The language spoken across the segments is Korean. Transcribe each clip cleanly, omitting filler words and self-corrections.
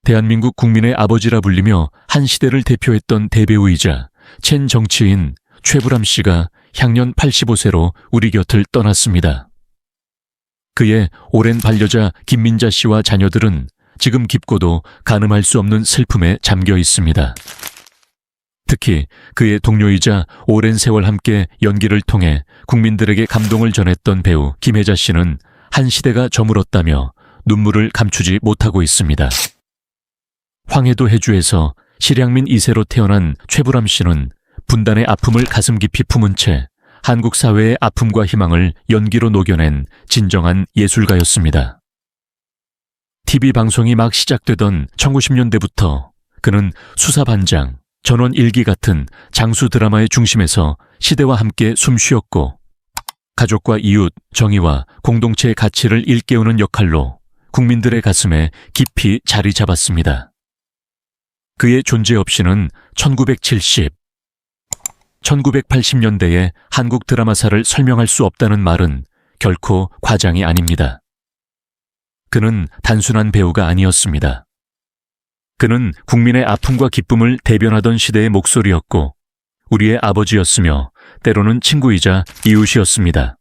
대한민국 국민의 아버지라 불리며 한 시대를 대표했던 대배우이자 첸 정치인 최불암 씨가 향년 85세로 우리 곁을 떠났습니다. 그의 오랜 반려자 김민자 씨와 자녀들은 지금 깊고도 가늠할 수 없는 슬픔에 잠겨 있습니다. 특히 그의 동료이자 오랜 세월 함께 연기를 통해 국민들에게 감동을 전했던 배우 김혜자 씨는 한 시대가 저물었다며 눈물을 감추지 못하고 있습니다. 황해도 해주에서 실향민 2세로 태어난 최불암 씨는 분단의 아픔을 가슴 깊이 품은 채 한국 사회의 아픔과 희망을 연기로 녹여낸 진정한 예술가였습니다. TV 방송이 막 시작되던 1990년대부터 그는 수사반장, 전원 일기 같은 장수 드라마의 중심에서 시대와 함께 숨쉬었고 가족과 이웃, 정의와 공동체의 가치를 일깨우는 역할로 국민들의 가슴에 깊이 자리 잡았습니다. 그의 존재 없이는 1970, 1980년대의 한국 드라마사를 설명할 수 없다는 말은 결코 과장이 아닙니다. 그는 단순한 배우가 아니었습니다. 그는 국민의 아픔과 기쁨을 대변하던 시대의 목소리였고 우리의 아버지였으며 때로는 친구이자 이웃이었습니다.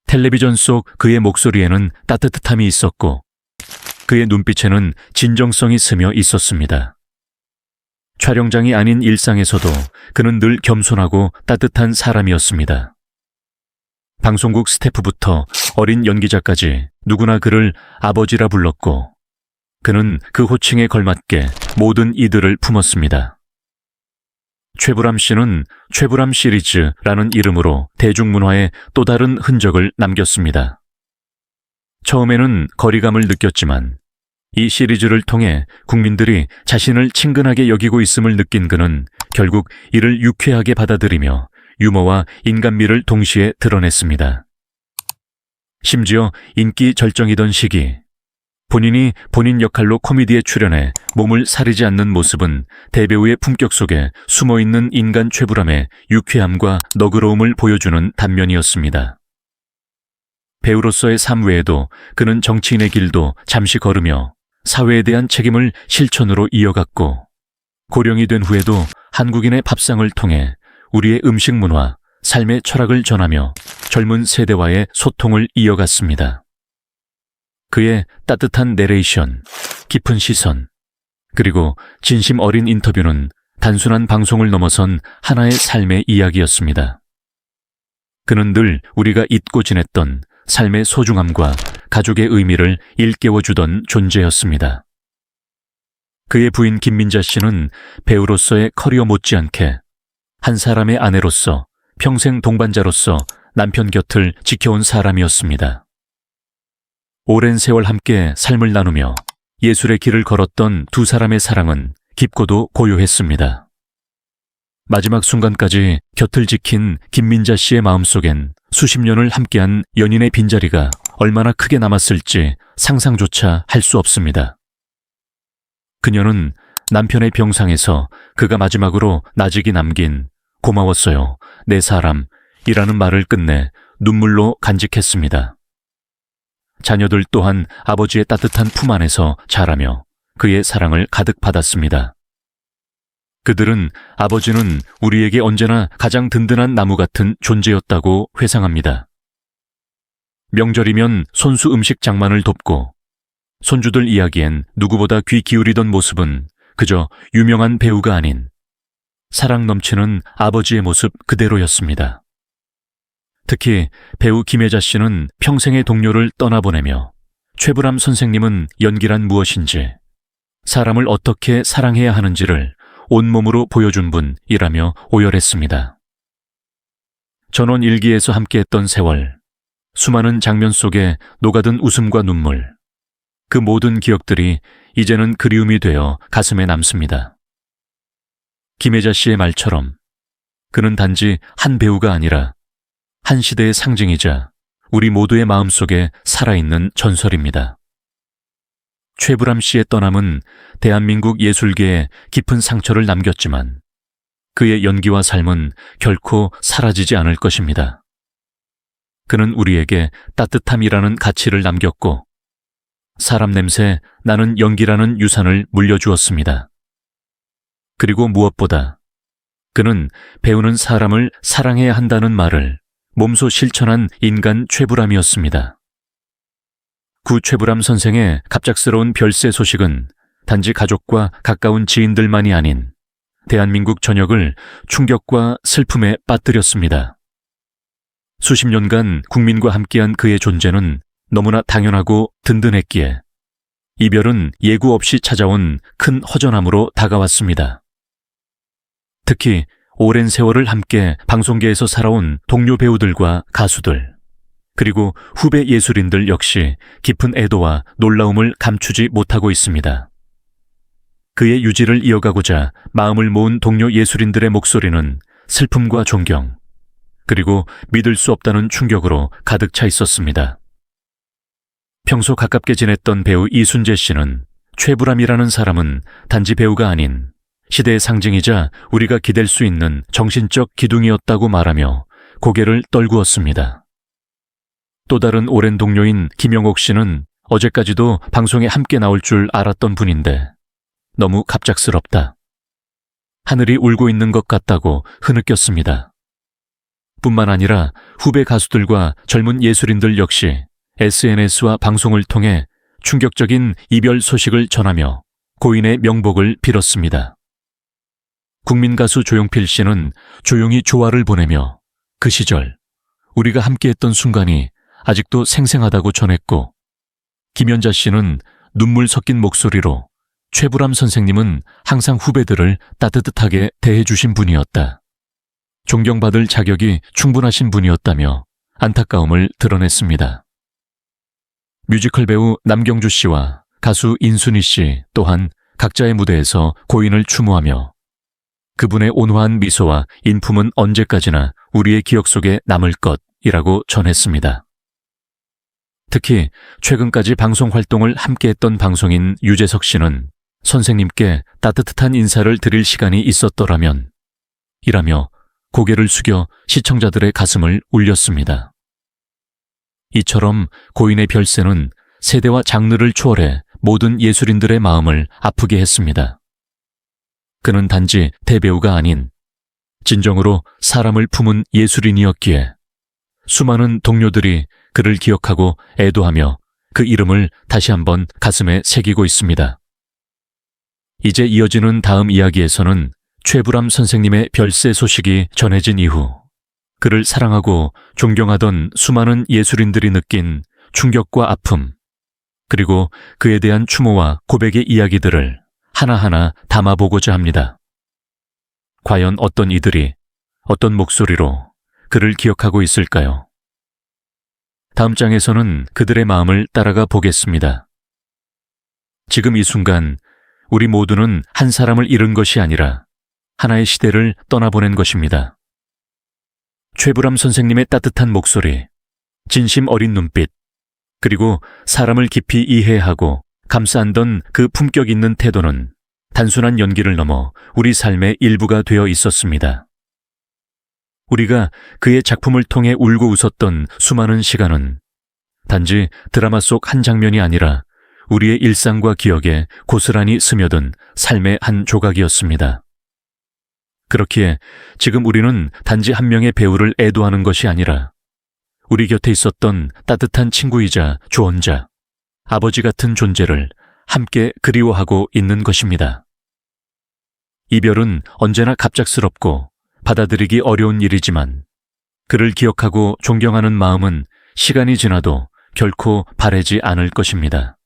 텔레비전 속 그의 목소리에는 따뜻함이 있었고 그의 눈빛에는 진정성이 스며 있었습니다. 촬영장이 아닌 일상에서도 그는 늘 겸손하고 따뜻한 사람이었습니다. 방송국 스태프부터 어린 연기자까지 누구나 그를 아버지라 불렀고 그는 그 호칭에 걸맞게 모든 이들을 품었습니다. 최불암 씨는 최불암 시리즈라는 이름으로 대중문화에 또 다른 흔적을 남겼습니다. 처음에는 거리감을 느꼈지만 이 시리즈를 통해 국민들이 자신을 친근하게 여기고 있음을 느낀 그는 결국 이를 유쾌하게 받아들이며 유머와 인간미를 동시에 드러냈습니다. 심지어 인기 절정이던 시기, 본인이 본인 역할로 코미디에 출연해 몸을 사리지 않는 모습은 대배우의 품격 속에 숨어있는 인간 최불암의 유쾌함과 너그러움을 보여주는 단면이었습니다. 배우로서의 삶 외에도 그는 정치인의 길도 잠시 걸으며 사회에 대한 책임을 실천으로 이어갔고 고령이 된 후에도 한국인의 밥상을 통해 우리의 음식 문화, 삶의 철학을 전하며 젊은 세대와의 소통을 이어갔습니다. 그의 따뜻한 내레이션, 깊은 시선, 그리고 진심 어린 인터뷰는 단순한 방송을 넘어선 하나의 삶의 이야기였습니다. 그는 늘 우리가 잊고 지냈던 삶의 소중함과 가족의 의미를 일깨워주던 존재였습니다. 그의 부인 김민자 씨는 배우로서의 커리어 못지않게 한 사람의 아내로서 평생 동반자로서 남편 곁을 지켜온 사람이었습니다. 오랜 세월 함께 삶을 나누며 예술의 길을 걸었던 두 사람의 사랑은 깊고도 고요했습니다. 마지막 순간까지 곁을 지킨 김민자 씨의 마음속엔 수십 년을 함께한 연인의 빈자리가 얼마나 크게 남았을지 상상조차 할 수 없습니다. 그녀는 남편의 병상에서 그가 마지막으로 나직이 남긴 고마웠어요, 내 사람이라는 말을 끝내 눈물로 간직했습니다. 자녀들 또한 아버지의 따뜻한 품 안에서 자라며 그의 사랑을 가득 받았습니다. 그들은 아버지는 우리에게 언제나 가장 든든한 나무 같은 존재였다고 회상합니다. 명절이면 손수 음식 장만을 돕고 손주들 이야기엔 누구보다 귀 기울이던 모습은 그저 유명한 배우가 아닌 사랑 넘치는 아버지의 모습 그대로였습니다. 특히 배우 김혜자 씨는 평생의 동료를 떠나보내며 최불암 선생님은 연기란 무엇인지, 사람을 어떻게 사랑해야 하는지를 온몸으로 보여준 분이라며 오열했습니다. 전원 일기에서 함께했던 세월, 수많은 장면 속에 녹아든 웃음과 눈물, 그 모든 기억들이 이제는 그리움이 되어 가슴에 남습니다. 김혜자 씨의 말처럼 그는 단지 한 배우가 아니라 한 시대의 상징이자 우리 모두의 마음속에 살아있는 전설입니다. 최불암 씨의 떠남은 대한민국 예술계에 깊은 상처를 남겼지만 그의 연기와 삶은 결코 사라지지 않을 것입니다. 그는 우리에게 따뜻함이라는 가치를 남겼고 사람 냄새 나는 연기라는 유산을 물려주었습니다. 그리고 무엇보다 그는 배우는 사람을 사랑해야 한다는 말을 몸소 실천한 인간 최불암이었습니다. 구 최불암 선생의 갑작스러운 별세 소식은 단지 가족과 가까운 지인들만이 아닌 대한민국 전역을 충격과 슬픔에 빠뜨렸습니다. 수십 년간 국민과 함께한 그의 존재는 너무나 당연하고 든든했기에 이별은 예고 없이 찾아온 큰 허전함으로 다가왔습니다. 특히 오랜 세월을 함께 방송계에서 살아온 동료 배우들과 가수들, 그리고 후배 예술인들 역시 깊은 애도와 놀라움을 감추지 못하고 있습니다. 그의 유지를 이어가고자 마음을 모은 동료 예술인들의 목소리는 슬픔과 존경, 그리고 믿을 수 없다는 충격으로 가득 차 있었습니다. 평소 가깝게 지냈던 배우 이순재 씨는 최불암이라는 사람은 단지 배우가 아닌 시대의 상징이자 우리가 기댈 수 있는 정신적 기둥이었다고 말하며 고개를 떨구었습니다. 또 다른 오랜 동료인 김영옥 씨는 어제까지도 방송에 함께 나올 줄 알았던 분인데 너무 갑작스럽다. 하늘이 울고 있는 것 같다고 흐느꼈습니다. 뿐만 아니라 후배 가수들과 젊은 예술인들 역시 SNS와 방송을 통해 충격적인 이별 소식을 전하며 고인의 명복을 빌었습니다. 국민 가수 조용필 씨는 조용히 조화를 보내며 그 시절 우리가 함께했던 순간이 아직도 생생하다고 전했고, 김연자 씨는 눈물 섞인 목소리로 최불암 선생님은 항상 후배들을 따뜻하게 대해주신 분이었다. 존경받을 자격이 충분하신 분이었다며 안타까움을 드러냈습니다. 뮤지컬 배우 남경주 씨와 가수 인순이 씨 또한 각자의 무대에서 고인을 추모하며 그분의 온화한 미소와 인품은 언제까지나 우리의 기억 속에 남을 것이라고 전했습니다. 특히 최근까지 방송 활동을 함께했던 방송인 유재석 씨는 선생님께 따뜻한 인사를 드릴 시간이 있었더라면 이라며 고개를 숙여 시청자들의 가슴을 울렸습니다. 이처럼 고인의 별세는 세대와 장르를 초월해 모든 예술인들의 마음을 아프게 했습니다. 그는 단지 대배우가 아닌 진정으로 사람을 품은 예술인이었기에 수많은 동료들이 그를 기억하고 애도하며 그 이름을 다시 한번 가슴에 새기고 있습니다. 이제 이어지는 다음 이야기에서는 최불암 선생님의 별세 소식이 전해진 이후 그를 사랑하고 존경하던 수많은 예술인들이 느낀 충격과 아픔, 그리고 그에 대한 추모와 고백의 이야기들을 하나하나 담아보고자 합니다. 과연 어떤 이들이 어떤 목소리로 그를 기억하고 있을까요? 다음 장에서는 그들의 마음을 따라가 보겠습니다. 지금 이 순간 우리 모두는 한 사람을 잃은 것이 아니라 하나의 시대를 떠나보낸 것입니다. 최불암 선생님의 따뜻한 목소리, 진심 어린 눈빛, 그리고 사람을 깊이 이해하고 감싸 안던 그 품격 있는 태도는 단순한 연기를 넘어 우리 삶의 일부가 되어 있었습니다. 우리가 그의 작품을 통해 울고 웃었던 수많은 시간은 단지 드라마 속 한 장면이 아니라 우리의 일상과 기억에 고스란히 스며든 삶의 한 조각이었습니다. 그렇기에 지금 우리는 단지 한 명의 배우를 애도하는 것이 아니라 우리 곁에 있었던 따뜻한 친구이자 조언자, 아버지 같은 존재를 함께 그리워하고 있는 것입니다. 이별은 언제나 갑작스럽고 받아들이기 어려운 일이지만 그를 기억하고 존경하는 마음은 시간이 지나도 결코 바래지 않을 것입니다.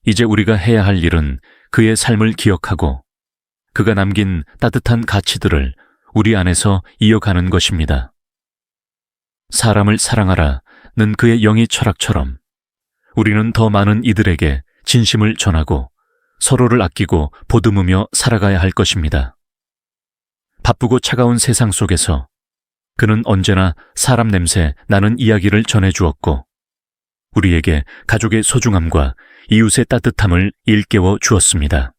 이제 우리가 해야 할 일은 그의 삶을 기억하고 그가 남긴 따뜻한 가치들을 우리 안에서 이어가는 것입니다. 사람을 사랑하라는 그의 영희 철학처럼 우리는 더 많은 이들에게 진심을 전하고 서로를 아끼고 보듬으며 살아가야 할 것입니다. 바쁘고 차가운 세상 속에서 그는 언제나 사람 냄새 나는 이야기를 전해주었고 우리에게 가족의 소중함과 이웃의 따뜻함을 일깨워 주었습니다.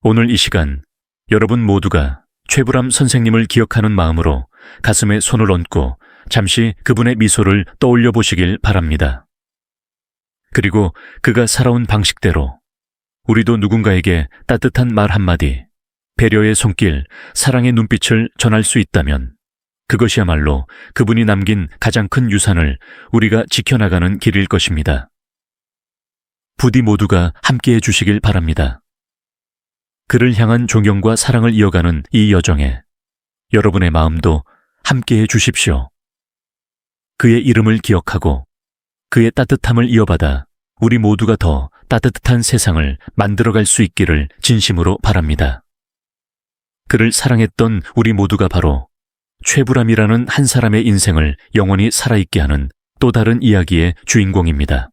오늘 이 시간 여러분 모두가 최불암 선생님을 기억하는 마음으로 가슴에 손을 얹고 잠시 그분의 미소를 떠올려 보시길 바랍니다. 그리고 그가 살아온 방식대로 우리도 누군가에게 따뜻한 말 한마디, 배려의 손길, 사랑의 눈빛을 전할 수 있다면 그것이야말로 그분이 남긴 가장 큰 유산을 우리가 지켜나가는 길일 것입니다. 부디 모두가 함께해 주시길 바랍니다. 그를 향한 존경과 사랑을 이어가는 이 여정에 여러분의 마음도 함께해 주십시오. 그의 이름을 기억하고 그의 따뜻함을 이어받아 우리 모두가 더 따뜻한 세상을 만들어갈 수 있기를 진심으로 바랍니다. 그를 사랑했던 우리 모두가 바로 최불암이라는 한 사람의 인생을 영원히 살아있게 하는 또 다른 이야기의 주인공입니다.